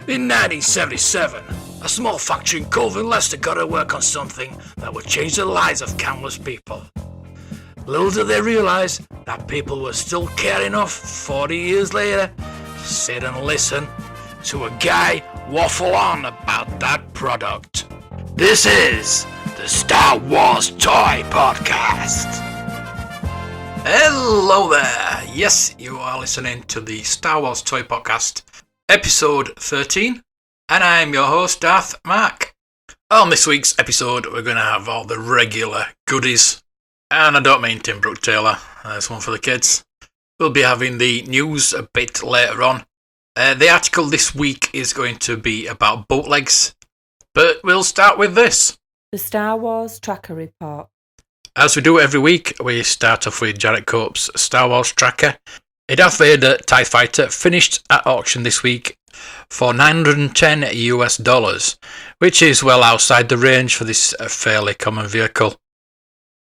In 1977, a small factory in Colvin, Leicester got to work on something that would change the lives of countless people. Little did they realise that people were still caring enough 40 years later to sit and listen to a guy waffle on about that product. This is the Star Wars Toy Podcast. Hello there! Yes, you are listening to the Star Wars Toy Podcast, episode 13, and I'm your host, Darth Mark. On this week's episode, we're going to have all the regular goodies, and I don't mean Tim Brooke Taylor, that's one for the kids. We'll be having the news a bit later on. The article this week is going to be about bootlegs, but we'll start with this. The Star Wars Tracker Report. As we do every week, we start off with Janet Cope's Star Wars Tracker. A Darth Vader TIE Fighter finished at auction this week for $910, which is well outside the range for this fairly common vehicle.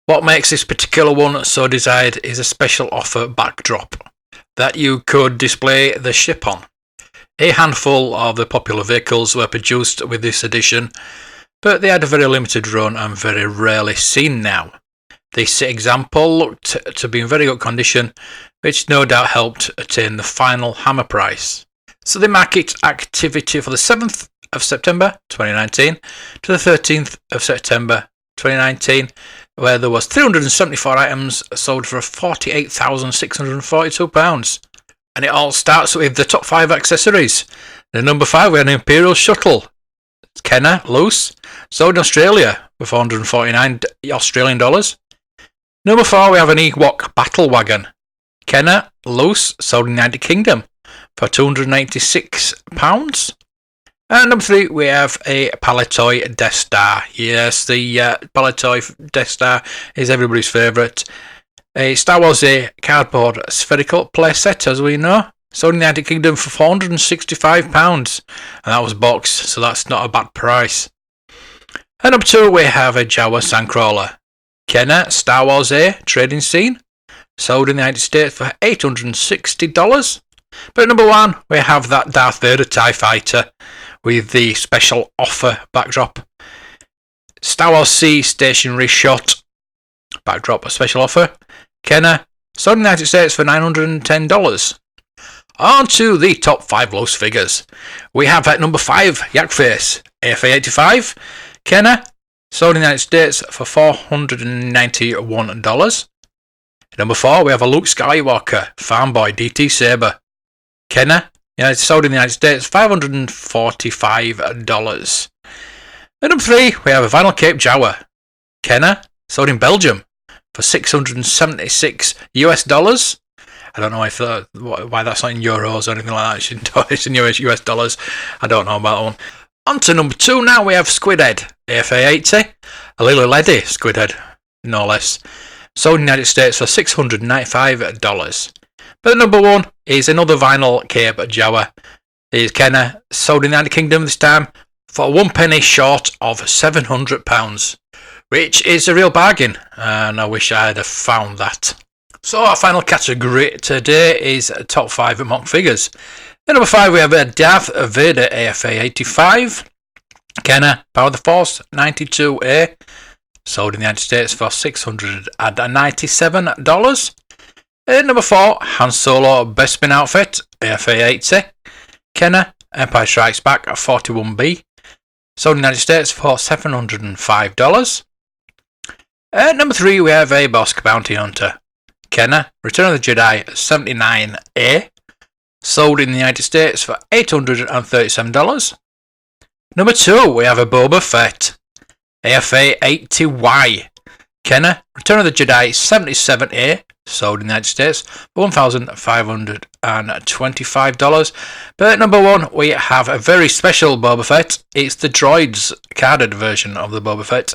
What makes this particular one so desired is a special offer backdrop that you could display the ship on. A handful of the popular vehicles were produced with this edition, but they had a very limited run and very rarely seen now. This example looked to be in very good condition, which no doubt helped attain the final hammer price. So the market activity for the 7th of September 2019 to the 13th of September 2019, where there was 374 items sold for £48,642. And it all starts with the top 5 accessories. The number 5, we had an Imperial Shuttle, Kenner, loose, sold in Australia for 449 Australian dollars. Number 4, we have an Ewok Battle Wagon, Kenner, loose, sold in the United Kingdom for £296. And number 3, we have a Palitoy Death Star. Yes, the Palitoy Death Star is everybody's favourite. A Star Wars A cardboard spherical playset, as we know, sold in the United Kingdom for £465. And that was boxed, so that's not a bad price. And number 2, we have a Jawa Sandcrawler, Kenner Star Wars A trading scene, sold in the United States for $860. But at number 1, we have that Darth Vader TIE Fighter with the special offer backdrop. Star Wars C stationary shot, backdrop, a special offer, Kenner, sold in the United States for $910. On to the top 5 loose figures. We have at number 5, Yak Face, AFA85, Kenner, sold in the United States for $491. At number 4, we have a Luke Skywalker, Farmboy DT Saber, Kenner, sold in the United States $545. At number 3, we have a Vinyl Cape Jawa, Kenner, sold in Belgium for $676. I don't know why that's not in euros or anything like that. It's in US dollars. I don't know about that one. On to number 2 now, we have Squidhead, AFA80, a Lily Ledy Squidhead, no less, sold in the United States for $695. But number 1 is another Vinyl Cape Jawa. It is Kenner, sold in the United Kingdom this time for 1 penny short of £700, which is a real bargain, and I wish I had have found that. So our final category today is top 5 mock figures. At number 5, we have a Darth Vader AFA85, Kenner Power of the Force 92A, sold in the United States for $697. At number 4, Han Solo Bespin Outfit AFA80, Kenner Empire Strikes Back 41B, sold in the United States for $705. At number 3, we have a Bosk Bounty Hunter, Kenner Return of the Jedi 79A, sold in the United States for $837. Number 2, we have a Boba Fett, AFA80Y, Kenner Return of the Jedi 77A, sold in the United States for $1,525. But at number 1, we have a very special Boba Fett. It's the Droids carded version of the Boba Fett,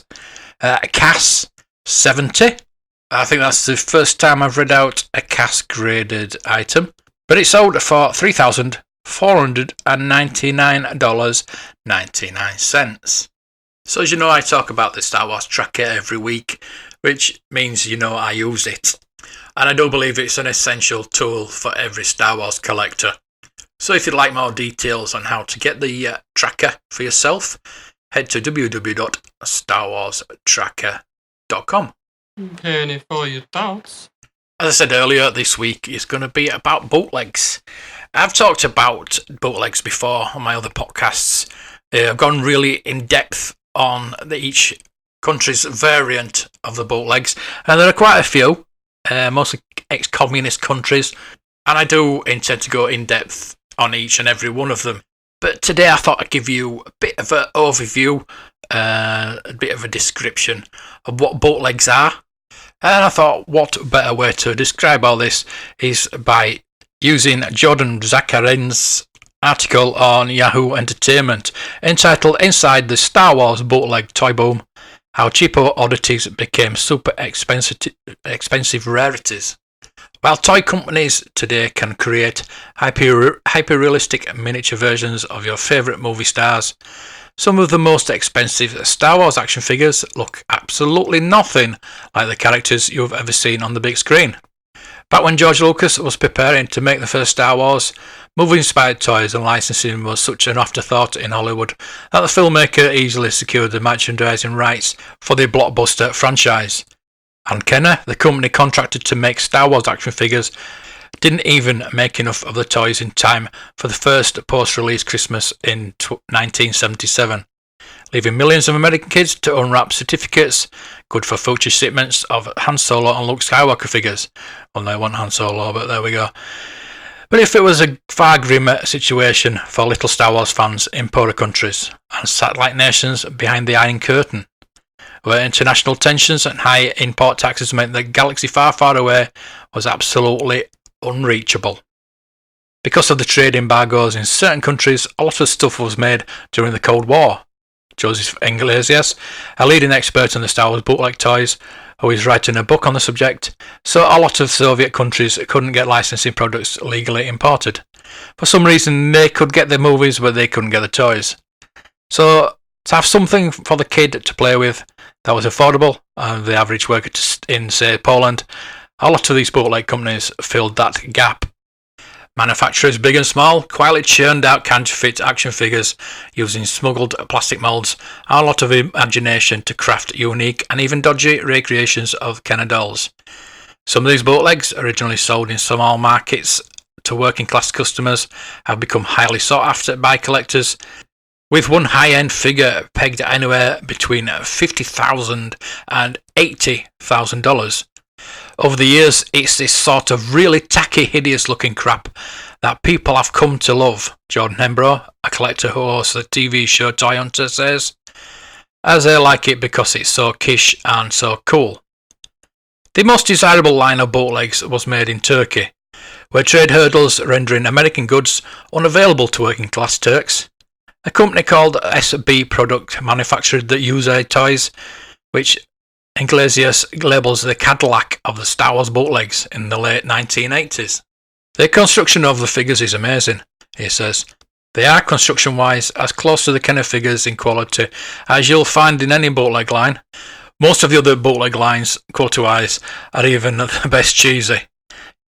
CAS 70. I think that's the first time I've read out a CAS graded item. But it sold for $3,499.99. So as you know, I talk about the Star Wars Tracker every week, which means I use it. And I do believe it's an essential tool for every Star Wars collector. So if you'd like more details on how to get the tracker for yourself, head to www.starwarstracker.com. Penny for your thoughts. As I said earlier, this week is going to be about bootlegs. I've talked about bootlegs before on my other podcasts. I've gone really in depth on each country's variant of the bootlegs, and there are quite a few, mostly ex-communist countries, and I do intend to go in depth on each and every one of them. But today I thought I'd give you a bit of an overview, a bit of a description of what bootlegs are. And I thought what better way to describe all this is by using Jordan Zakarin's article on Yahoo Entertainment entitled Inside the Star Wars Bootleg Toy Boom, How Cheapo Oddities Became Super Expensive Rarities. While toy companies today can create hyper-realistic miniature versions of your favourite movie stars, some of the most expensive Star Wars action figures look absolutely nothing like the characters you've ever seen on the big screen. Back when George Lucas was preparing to make the first Star Wars, movie-inspired toys and licensing was such an afterthought in Hollywood that the filmmaker easily secured the merchandising rights for the blockbuster franchise. And Kenner, the company contracted to make Star Wars action figures, didn't even make enough of the toys in time for the first post-release Christmas in 1977, leaving millions of American kids to unwrap certificates good for future shipments of Han Solo and Luke Skywalker figures. Well, they want Han Solo, but there we go. But if it was a far grimmer situation for little Star Wars fans in poorer countries and satellite nations behind the Iron Curtain, where international tensions and high import taxes meant the galaxy far, far away was absolutely unreachable. Because of the trade embargoes in certain countries, a lot of stuff was made during the Cold War. Joseph Iglesias, a leading expert on the Star Wars bootleg toys, who is writing a book on the subject, so a lot of Soviet countries couldn't get licensing products legally imported. For some reason, they could get the movies, but they couldn't get the toys. So, to have something for the kid to play with that was affordable, and the average worker in, say, Poland, a lot of these bootleg companies filled that gap. Manufacturers, big and small, quietly churned out counterfeit action figures using smuggled plastic moulds and a lot of imagination to craft unique and even dodgy recreations of Kenner dolls. Some of these bootlegs, originally sold in small markets to working class customers, have become highly sought after by collectors, with one high-end figure pegged at anywhere between $50,000 and $80,000. Over the years, it's this sort of really tacky, hideous-looking crap that people have come to love, Jordan Hembrough, a collector who hosts the TV show Toy Hunter, says, as they like it because it's so quiche and so cool. The most desirable line of bootlegs was made in Turkey, where trade hurdles rendering American goods unavailable to working-class Turks. A company called SB Product manufactured the User toys, which Iglesias labels the Cadillac of the Star Wars bootlegs in the late 1980s. The construction of the figures is amazing, he says. They are, construction-wise, as close to the Kenner figures in quality as you'll find in any bootleg line. Most of the other bootleg lines, quality-wise, are even the best cheesy.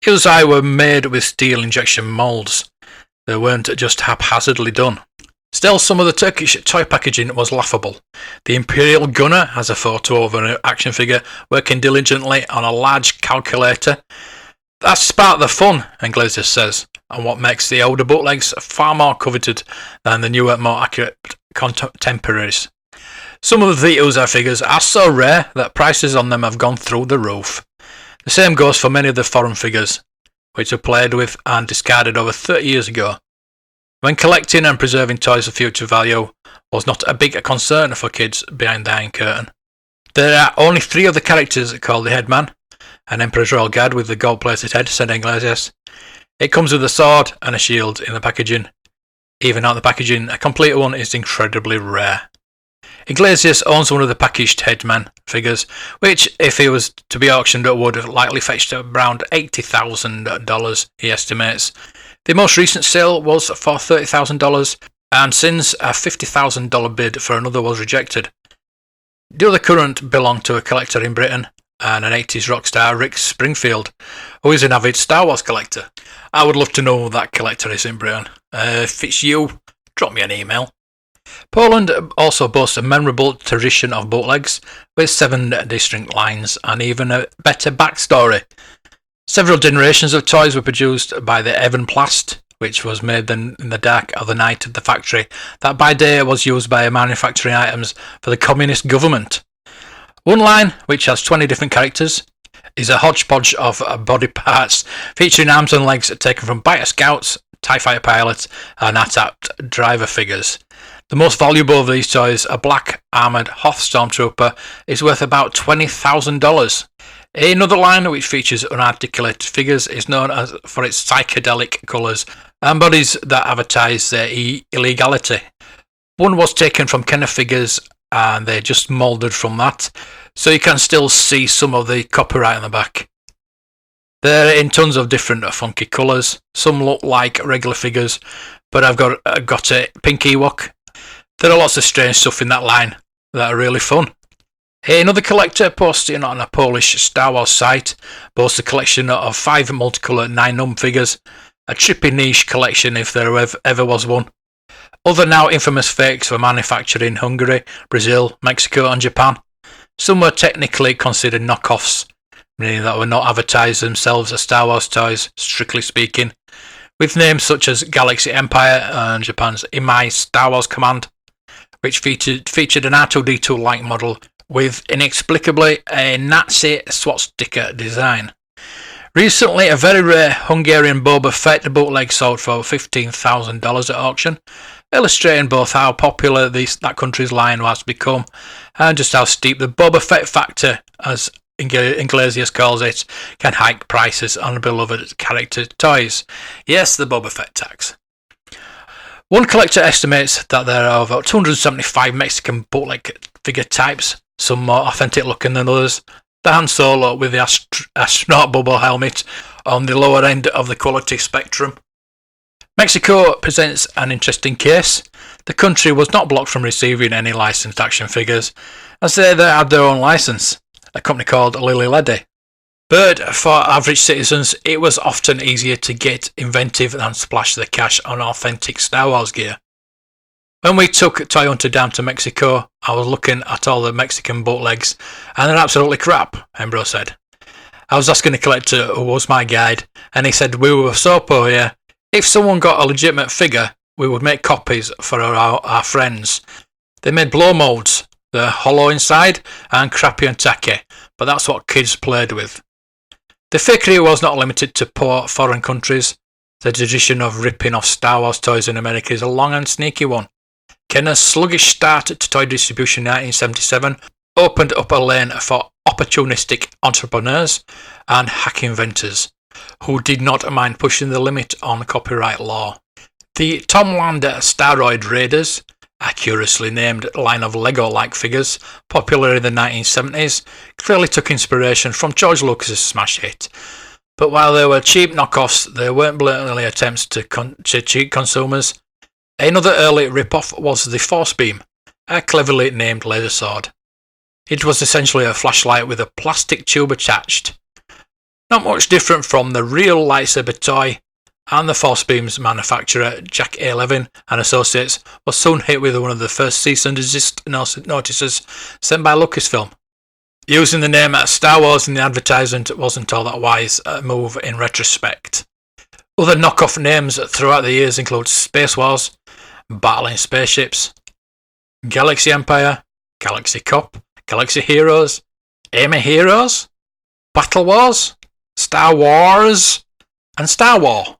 Uzi were made with steel injection moulds. They weren't just haphazardly done. Still, some of the Turkish toy packaging was laughable. The Imperial Gunner has a photo of an action figure working diligently on a large calculator. That's part of the fun, Iglesias says, and what makes the older bootlegs far more coveted than the newer, more accurate contemporaries. Some of the Uzi figures are so rare that prices on them have gone through the roof. The same goes for many of the foreign figures, which were played with and discarded over 30 years ago. When collecting and preserving toys of future value was not a big concern for kids behind the Iron Curtain. There are only 3 of the characters called the Headman, an Emperor's Royal Guard with the gold-plated head, said Iglesias. It comes with a sword and a shield in the packaging. Even out the packaging, a complete one is incredibly rare. Iglesias owns one of the packaged Headman figures, which, if he was to be auctioned, would have likely fetched around $80,000, he estimates. The most recent sale was for $30,000, and since a $50,000 bid for another was rejected. The other current belonged to a collector in Britain, and an 80s rock star, Rick Springfield, who is an avid Star Wars collector. I would love to know who that collector is in Britain. If it's you, drop me an email. Poland also boasts a memorable tradition of bootlegs with 7 distinct lines and even a better backstory. Several generations of toys were produced by the Evenplast, which was made in the dark of the night at the factory that by day was used by manufacturing items for the communist government. One line, which has 20 different characters, is a hodgepodge of body parts featuring arms and legs taken from Biter Scouts, TIE Fighter pilots and AT-AT driver figures. The most valuable of these toys, a black armoured Hoth Stormtrooper, is worth about $20,000. Another line which features unarticulated figures is known for its psychedelic colours and bodies that advertise their illegality. One was taken from Kenner figures and they just moulded from that, so you can still see some of the copyright on the back. They're in tons of different funky colours. Some look like regular figures, but I've got a pink Ewok. There are lots of strange stuff in that line that are really fun. Another collector posting on a Polish Star Wars site boasts a collection of 5 multicoloured 9 figures, a trippy niche collection if there ever was one. Other now infamous fakes were manufactured in Hungary, Brazil, Mexico and Japan. Some were technically considered knockoffs, meaning that were not advertised themselves as Star Wars toys, strictly speaking, with names such as Galaxy Empire and Japan's Imai Star Wars Command, which featured an R2-D2-like model with inexplicably a Nazi swastika design. Recently, a very rare Hungarian Boba Fett bootleg sold for $15,000 at auction, illustrating both how popular that country's line has become and just how steep the Boba Fett factor, as Iglesias calls it, can hike prices on beloved character toys. Yes, the Boba Fett tax. One collector estimates that there are over 275 Mexican bootleg figure types, some more authentic looking than others. The Han Solo with the astronaut bubble helmet on the lower end of the quality spectrum. Mexico presents an interesting case. The country was not blocked from receiving any licensed action figures, as they had their own license, a company called Lily Ledy. But for average citizens, it was often easier to get inventive than splash the cash on authentic Star Wars gear. When we took Toy Hunter down to Mexico, I was looking at all the Mexican bootlegs, and they're absolutely crap, Embro said. I was asking the collector who was my guide, and he said we were so poor here, if someone got a legitimate figure, we would make copies for our friends. They made blow molds, they're hollow inside and crappy and tacky, but that's what kids played with. The fakery was not limited to poor foreign countries. The tradition of ripping off Star Wars toys in America is a long and sneaky one. Kenner's sluggish start to toy distribution in 1977 opened up a lane for opportunistic entrepreneurs and hack inventors who did not mind pushing the limit on copyright law. The Tom Lander Staroid Raiders, a curiously named line of Lego-like figures popular in the 1970s, clearly took inspiration from George Lucas's smash hit. But while they were cheap knockoffs, they weren't blatantly attempts to cheat consumers. Another early rip-off was the Force Beam, a cleverly named laser sword. It was essentially a flashlight with a plastic tube attached. Not much different from the real lightsaber toy, and the Force Beam's manufacturer, Jack A. Levin and Associates, was soon hit with one of the first cease and desist notices sent by Lucasfilm. Using the name Star Wars in the advertisement wasn't all that wise a move in retrospect. Other knockoff names throughout the years include Space Wars, Battling Spaceships, Galaxy Empire, Galaxy Cop, Galaxy Heroes, Amy Heroes, Battle Wars, Star Wars, and Star War.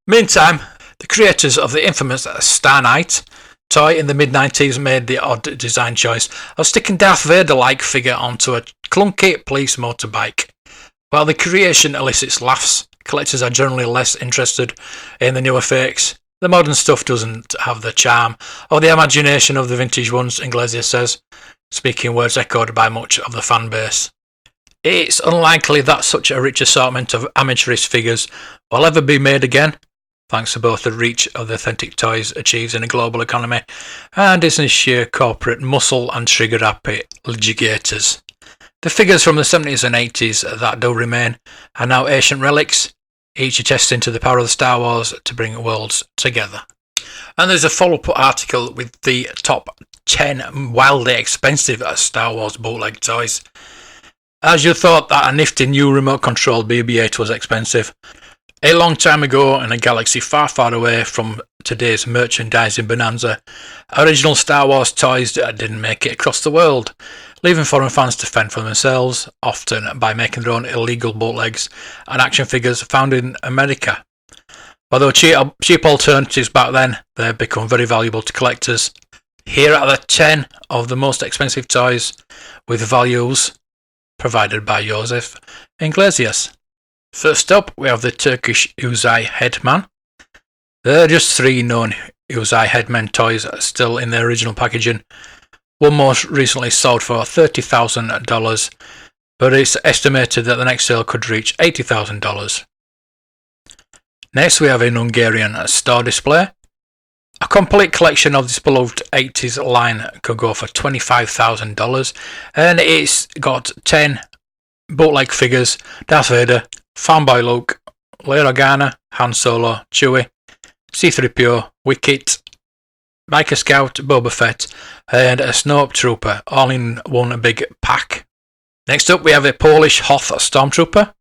Meantime, the creators of the infamous Star Knight toy in the mid-90s made the odd design choice of sticking Darth Vader-like figure onto a clunky police motorbike. While the creation elicits laughs, collectors are generally less interested in the newer fakes. The modern stuff doesn't have the charm or the imagination of the vintage ones, Iglesias says, speaking words echoed by much of the fan base. It's unlikely that such a rich assortment of amateurish figures will ever be made again, thanks to both the reach of the authentic toys achieved in a global economy and Disney's sheer corporate muscle and trigger-happy litigators. The figures from the 70s and 80s that do remain are now ancient relics, each attesting to the power of the Star Wars to bring worlds together. And there's a follow-up article with the top 10 wildly expensive Star Wars bootleg toys. As you thought that a nifty new remote-controlled BB-8 was expensive, a long time ago in a galaxy far, far away from today's merchandising bonanza, original Star Wars toys didn't make it across the world, leaving foreign fans to fend for themselves, often by making their own illegal bootlegs and action figures found in America. Although cheap alternatives back then, they've become very valuable to collectors. Here are the 10 of the most expensive toys, with values provided by Josef Iglesias. First up, we have the Turkish Uzay Headman. There are just 3 known Uzay Headman toys still in their original packaging. One most recently sold for $30,000, but it's estimated that the next sale could reach $80,000. Next, we have an Hungarian store display. A complete collection of this beloved 80s line could go for $25,000, and it's got 10 bootleg figures: Darth Vader, Fanboy Luke, Leia Organa, Han Solo, Chewie, C-3PO, Wicket, Biker Scout, Boba Fett, and a Snoke Trooper, all in one big pack. Next up, we have a Polish Hoth Stormtrooper.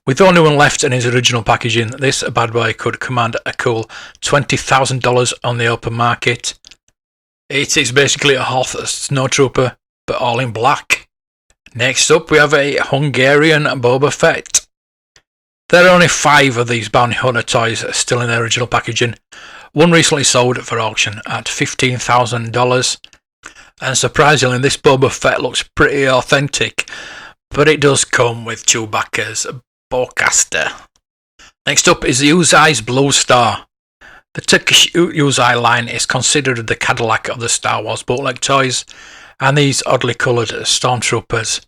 With only one left in his original packaging, this bad boy could command a cool $20,000 on the open market. It is basically a Hoth Snowtrooper, but all in black. Next up, we have a Hungarian Boba Fett. There are only 5 of these bounty hunter toys still in their original packaging. One recently sold for auction at $15,000. And surprisingly, this Boba Fett looks pretty authentic, but it does come with Chewbacca's bowcaster. Next up is the Uzay's Blue Star. The Turkish Uzay line is considered the Cadillac of the Star Wars bootleg toys, and these oddly coloured stormtroopers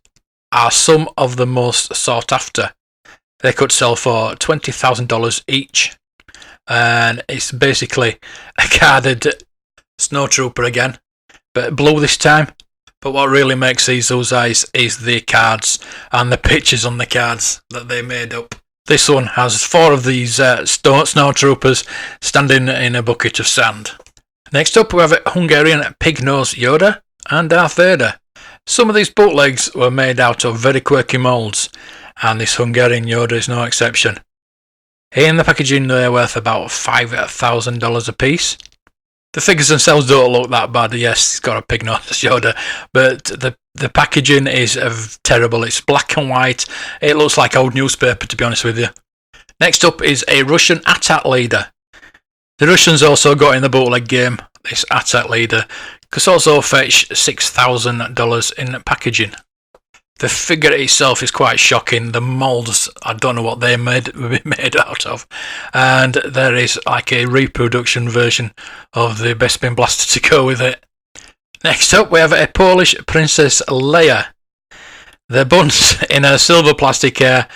are some of the most sought after. They could sell for $20,000 each, and it's basically a carded snowtrooper again, but blue this time. But what really makes these Uzays is the cards and the pictures on the cards that they made up. This one has 4 of these snowtroopers standing in a bucket of sand. Next up, we have a Hungarian pig-nosed Yoda and Darth Vader. Some of these bootlegs were made out of very quirky moulds, and this Hungarian Yoda is no exception. In the packaging, they're worth about $5,000 a piece. The figures themselves don't look that bad. Yes, it's got a pig-nosed Yoda, but the packaging is terrible. It's black and white. It looks like old newspaper, to be honest with you. Next up is a Russian AT-AT leader. The Russians also got in the bootleg game. This AT-AT leader could also fetch $6,000 in packaging. The figure itself is quite shocking. The moulds, I don't know what they're made out of. And there is like a reproduction version of the Bespin Blaster to go with it. Next up, we have a Polish Princess Leia. The buns in her silver plastic hair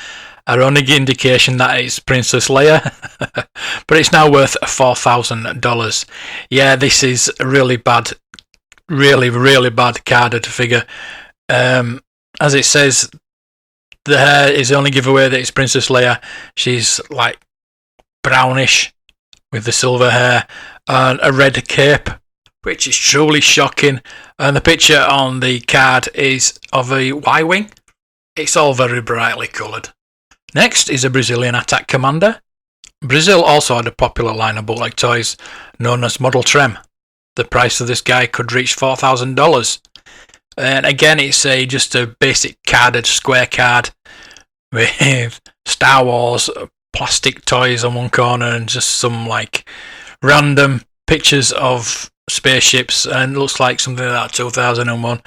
are only indication that it's Princess Leia, but it's now worth $4,000. Yeah, this is a really bad, really bad carded figure. As it says, the hair is the only giveaway that it's Princess Leia. She's like brownish with the silver hair and a red cape, which is truly shocking. And the picture on the card is of a Y-Wing. It's all very brightly coloured. Next is a Brazilian attack commander. Brazil also had a popular line of bootleg toys known as Model Trem. The price of this guy could reach $4,000. And again, it's just a basic carded square card with Star Wars plastic toys on one corner and just some like random pictures of spaceships, and looks like something like that 2001.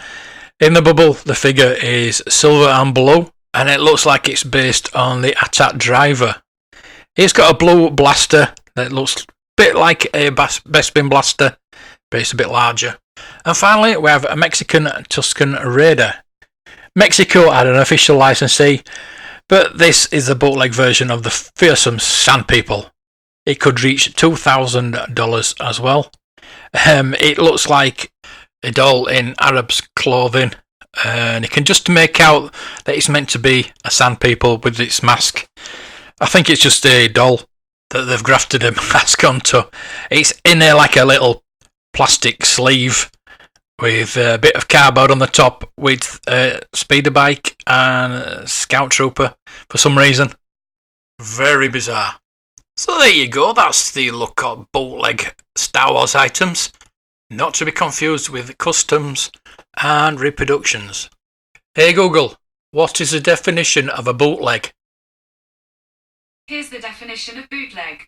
In the bubble, the figure is silver and blue, and it looks like it's based on the AT-AT driver. It's got a blue blaster that looks a bit like a Bespin Blaster, but it's a bit larger. And finally, we have a Mexican Tusken Raider. Mexico had an official licensee, but this is a bootleg version of the fearsome Sand People. It could reach $2,000 as well. It looks like a doll in Arab's clothing, and you can just make out that it's meant to be a sand people with its mask. I think it's just a doll that they've grafted a mask onto. It's in there like a little plastic sleeve with a bit of cardboard on the top with a speeder bike and a scout trooper for some reason. Very bizarre. So there you go, that's the look at bootleg Star Wars items, not to be confused with customs and reproductions. Hey Google, what is the definition of a bootleg? Here's the definition of bootleg.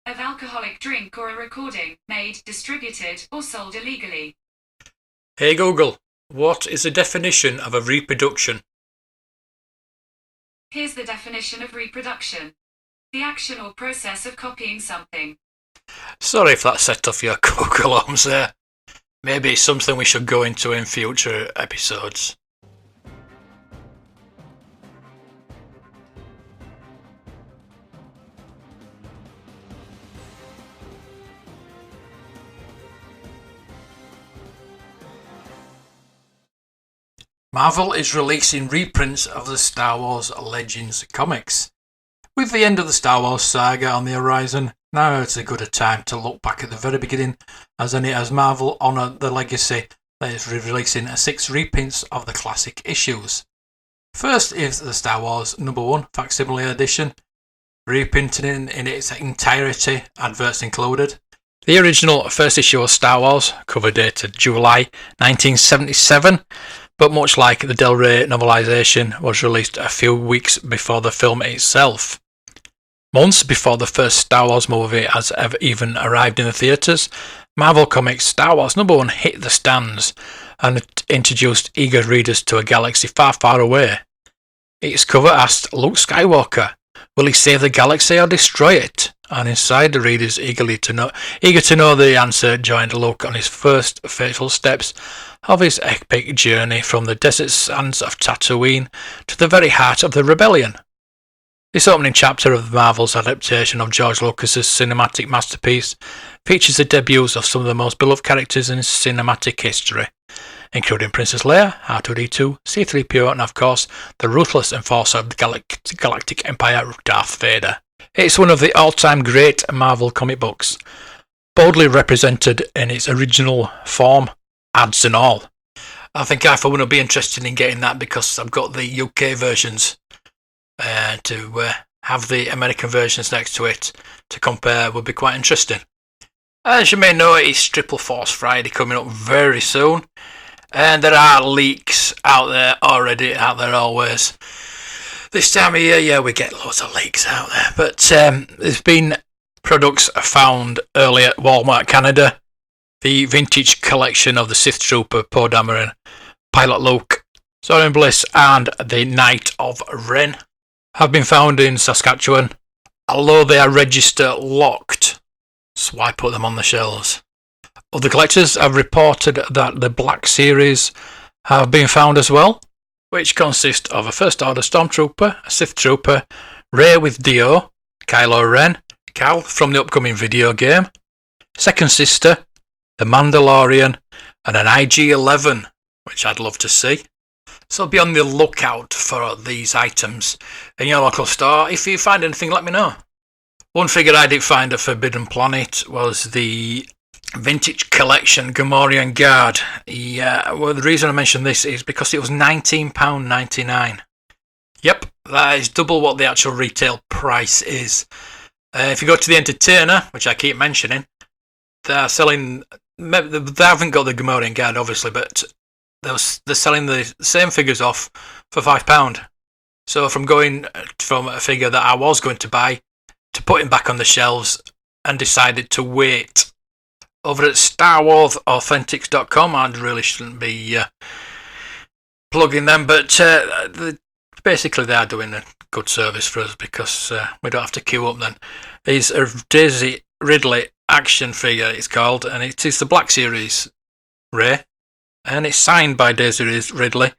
Of alcoholic drink or a recording, made, distributed, or sold illegally. Hey Google, what is the definition of a reproduction? Here's the definition of reproduction. The action or process of copying something. Sorry if that set off your Google alarms there. Maybe it's something we should go into in future episodes. Marvel is releasing reprints of the Star Wars Legends comics. With the end of the Star Wars saga on the horizon, now it's a good time to look back at the very beginning, as Marvel honour the legacy that is releasing 6 reprints of the classic issues. First is the Star Wars #1 facsimile edition, reprinted in its entirety, adverts included. The original first issue of Star Wars, cover dated July 1977, but much like the Del Rey novelisation, was released a few weeks before the film itself. Months before the first Star Wars movie has ever even arrived in the theatres, Marvel Comics Star Wars #1 hit the stands and introduced eager readers to a galaxy far, far away. Its cover asked Luke Skywalker, will he save the galaxy or destroy it? And inside the readers eager to know the answer joined Luke on his first fateful steps of his epic journey from the desert sands of Tatooine to the very heart of the rebellion. This opening chapter of Marvel's adaptation of George Lucas's cinematic masterpiece features the debuts of some of the most beloved characters in cinematic history, including Princess Leia, R2-D2, C-3PO, and of course, the ruthless enforcer of the Galactic Empire, Darth Vader. It's one of the all-time great Marvel comic books, boldly represented in its original form, ads and all. I think I for one will be interested in getting that because I've got the UK versions. To have the American versions next to it to compare would be quite interesting. As you may know, it's Triple Force Friday coming up very soon, and there are leaks out there always. This time of year, yeah, we get lots of leaks out there, but there's been products found early at Walmart Canada. The vintage collection of the Sith Trooper Poe Dameron, Pilot Luke, Soren Bliss, and the Knight of Ren have been found in Saskatchewan, although they are register locked, so I put them on the shelves. Other collectors have reported that the Black Series have been found as well, which consist of a First Order Stormtrooper, a Sith Trooper, Rey with Dio, Kylo Ren, Cal from the upcoming video game, Second Sister, the Mandalorian, and an IG-11, which I'd love to see. So be on the lookout for these items in your local store. If you find anything, let me know. One figure I did find at Forbidden Planet was the vintage collection Gamorrean Guard. Well, the reason I mention this is because it was £19.99. Yep, that is double what the actual retail price is. If you go to the Entertainer, which I keep mentioning, they're selling. They haven't got the Gamorrean Guard, obviously, but they're selling the same figures off for £5. So from going from a figure that I was going to buy to putting back on the shelves and decided to wait. Over at StarWarsAuthentics.com, I really shouldn't be plugging them, but basically they are doing a good service for us because we don't have to queue up then. It's a Daisy Ridley action figure, it's called, and it is the Black Series Rey, and it's signed by Daisy Ridley,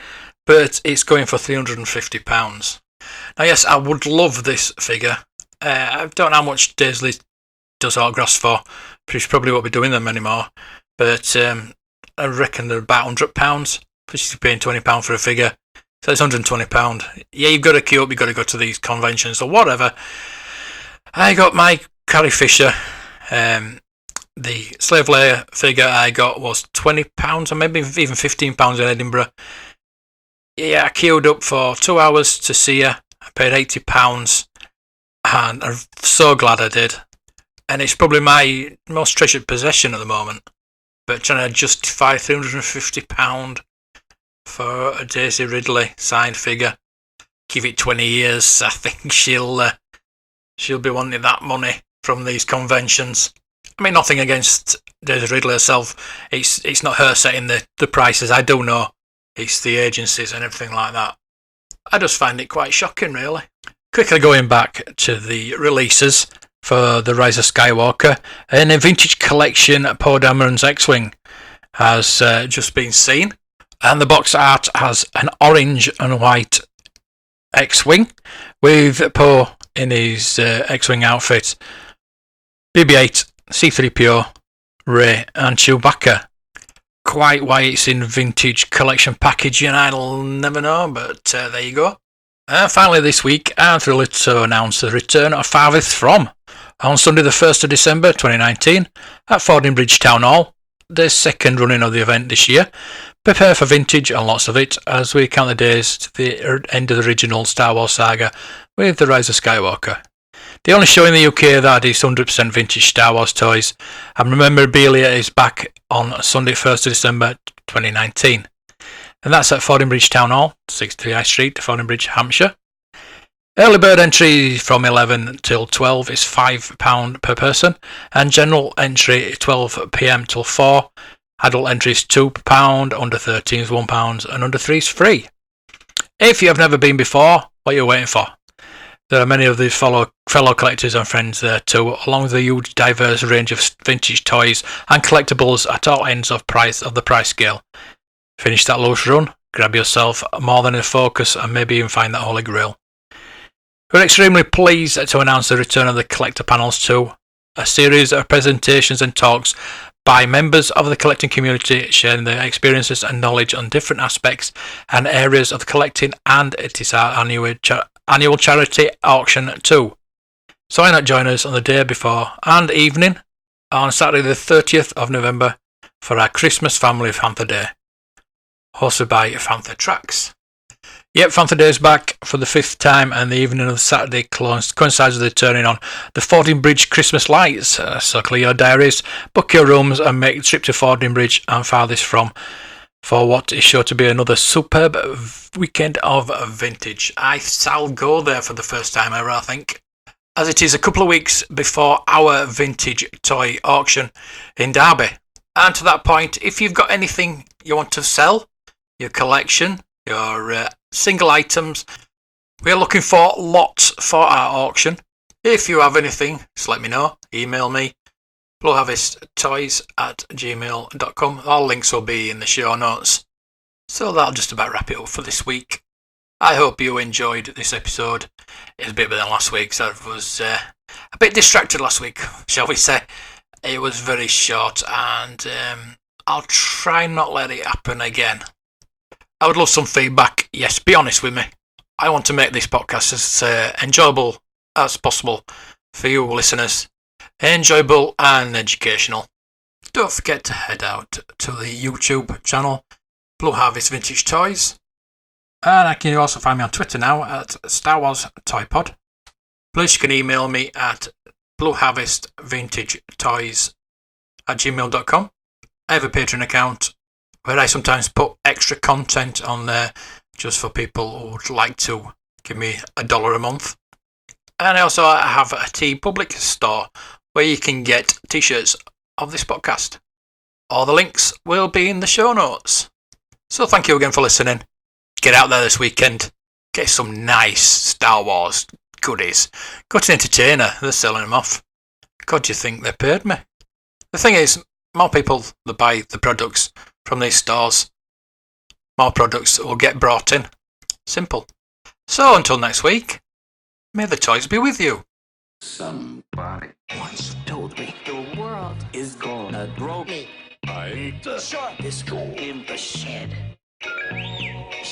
but it's going for £350. Now, yes, I would love this figure. I don't know how much Daisy does autographs for. She probably won't be doing them anymore, but I reckon they're about £100. Plus you're paying £20 for a figure. So it's £120. Yeah, you've got to queue up, you've got to go to these conventions or whatever. I got my Carrie Fisher. The Slave Layer figure I got was £20 or maybe even £15 in Edinburgh. Yeah, I queued up for 2 hours to see her. I paid £80 and I'm so glad I did. And it's probably my most treasured possession at the moment. But trying to justify £350 for a Daisy Ridley signed figure, give it 20 years, I think she'll be wanting that money from these conventions. I mean, nothing against Daisy Ridley herself. It's not her setting the prices. I do know it's the agencies and everything like that. I just find it quite shocking, really. Quickly going back to the releases for The Rise of Skywalker, and a vintage collection Poe Dameron's X-Wing has just been seen. And the box art has an orange and white X-Wing with Poe in his X-Wing outfit, BB-8, C-3PO, Rey and Chewbacca. Quite why it's in vintage collection packaging, I'll never know, but there you go. And finally this week, I'm thrilled to announce the return of Farthest From on Sunday the 1st of December 2019 at Fordingbridge Town Hall, the second running of the event this year. Prepare for vintage and lots of it as we count the days to the end of the original Star Wars saga with The Rise of Skywalker. The only show in the UK that is 100% vintage Star Wars toys, and memorabilia is back on Sunday 1st of December 2019. And that's at Fordingbridge Town Hall, 63 High Street, Fordingbridge, Hampshire. Early bird entry from 11 till 12 is £5 per person, and general entry 12 PM till 4. Adult entry is £2, under 13 is £1, and under 3 is free. If you have never been before, what are you waiting for? There are many of the fellow collectors and friends there too, along with a huge diverse range of vintage toys and collectibles at all ends of the price scale. Finish that loose run, grab yourself more than a Focus, and maybe even find that Holy Grail. We're extremely pleased to announce the return of the Collector Panels too, a series of presentations and talks by members of the collecting community sharing their experiences and knowledge on different aspects and areas of collecting, and it is our annual charity auction too. So why not join us on the day before and evening on Saturday the 30th of November for our Christmas Family Fantha Day, hosted by Fantha Tracks. Yep, Fantha Day is back for the 5th time, and the evening of Saturday coincides with the turning on the Fordingbridge Christmas lights. So clear your diaries, book your rooms, and make the trip to Fordingbridge and Farthest From for what is sure to be another superb weekend of vintage. I shall go there for the first time ever, I think, as it is a couple of weeks before our vintage toy auction in Derby. And to that point, if you've got anything you want to sell, your collection, your single items, we're looking for lots for our auction. If you have anything, just let me know. Email me, blowharvesttoys@gmail.com. All links will be in the show notes. So that'll just about wrap it up for this week. I hope you enjoyed this episode. It was a bit better than last week, so I was a bit distracted last week, shall we say. It was very short, and I'll try not let it happen again. I would love some feedback. Yes, be honest with me. I want to make this podcast as enjoyable as possible for you listeners. Enjoyable and educational. Don't forget to head out to the YouTube channel, Blue Harvest Vintage Toys. And you can also find me on Twitter now at Star Wars Toy Pod. Plus you can email me at blueharvestvintagetoys@gmail.com. I have a Patreon account where I sometimes put extra content on there just for people who would like to give me $1 a month. And I also have a TeePublic store where you can get t-shirts of this podcast. All the links will be in the show notes. So thank you again for listening. Get out there this weekend. Get some nice Star Wars goodies. Go to an entertainer. They're selling them off. God, do you think they paid me? The thing is, more people that buy the products from these stores, more products will get brought in. Simple. So until next week, may the toys be with you. Somebody once told me the world is gonna throw me. I ain't the sharpest tool in the shed.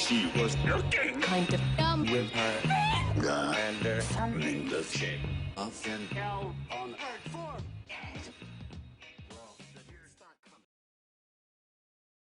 She was looking kind of dumb with her gander in the shape of an L on Earth 4.